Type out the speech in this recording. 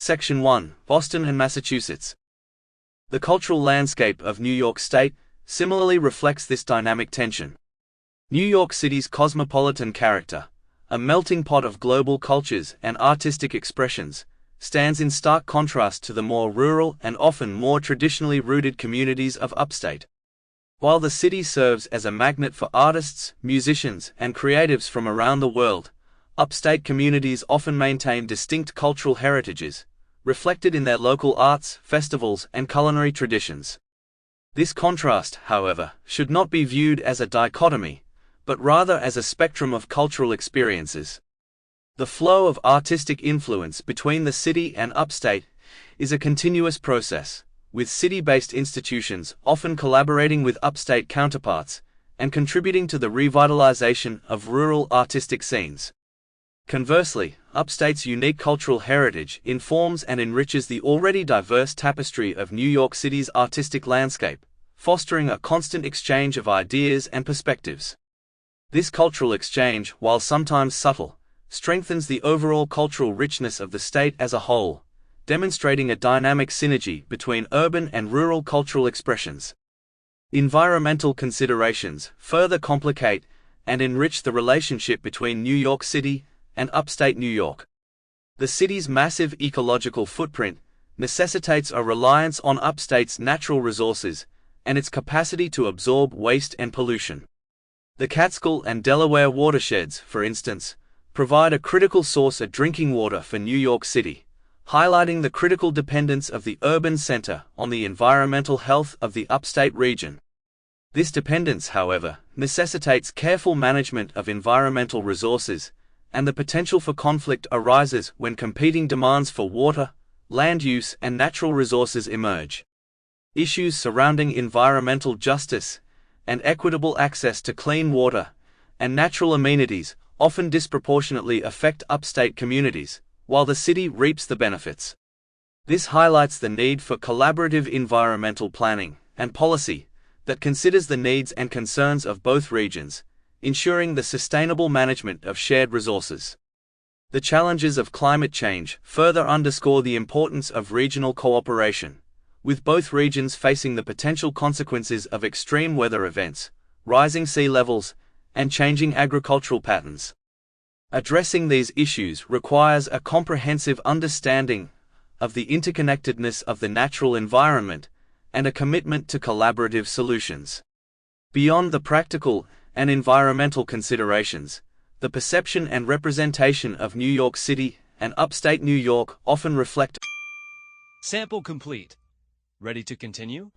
Section 1. Boston and Massachusetts. The cultural landscape of New York State similarly reflects this dynamic tension. New York City's cosmopolitan character, a melting pot of global cultures and artistic expressions, stands in stark contrast to the more rural and often more traditionally rooted communities of upstate. While the city serves as a magnet for artists, musicians, and creatives from around the world, upstate communities often maintain distinct cultural heritages, reflected in their local arts, festivals, and culinary traditions. This contrast, however, should not be viewed as a dichotomy, but rather as a spectrum of cultural experiences. The flow of artistic influence between the city and upstate is a continuous process, with city-based institutions often collaborating with upstate counterparts and contributing to the revitalization of rural artistic scenes. Conversely, upstate's unique cultural heritage informs and enriches the already diverse tapestry of New York City's artistic landscape, fostering a constant exchange of ideas and perspectives. This cultural exchange, while sometimes subtle, strengthens the overall cultural richness of the state as a whole, demonstrating a dynamic synergy between urban and rural cultural expressions. Environmental considerations further complicate and enrich the relationship between New York City and upstate New York. The city's massive ecological footprint necessitates a reliance on upstate's natural resources and its capacity to absorb waste and pollution. The Catskill and Delaware watersheds, for instance, provide a critical source of drinking water for New York City, highlighting the critical dependence of the urban center on the environmental health of the upstate region. This dependence, however, necessitates careful management of environmental resources, and the potential for conflict arises when competing demands for water, land use, and natural resources emerge. Issues surrounding environmental justice and equitable access to clean water and natural amenities often disproportionately affect upstate communities, while the city reaps the benefits. This highlights the need for collaborative environmental planning and policy that considers the needs and concerns of both regions, ensuring the sustainable management of shared resources. The challenges of climate change further underscore the importance of regional cooperation, with both regions facing the potential consequences of extreme weather events, rising sea levels, and changing agricultural patterns. Addressing these issues requires a comprehensive understanding of the interconnectedness of the natural environment and a commitment to collaborative solutions. Beyond the practical and environmental considerations, the perception and representation of New York City and upstate New York often reflect. Sample complete. Ready to continue?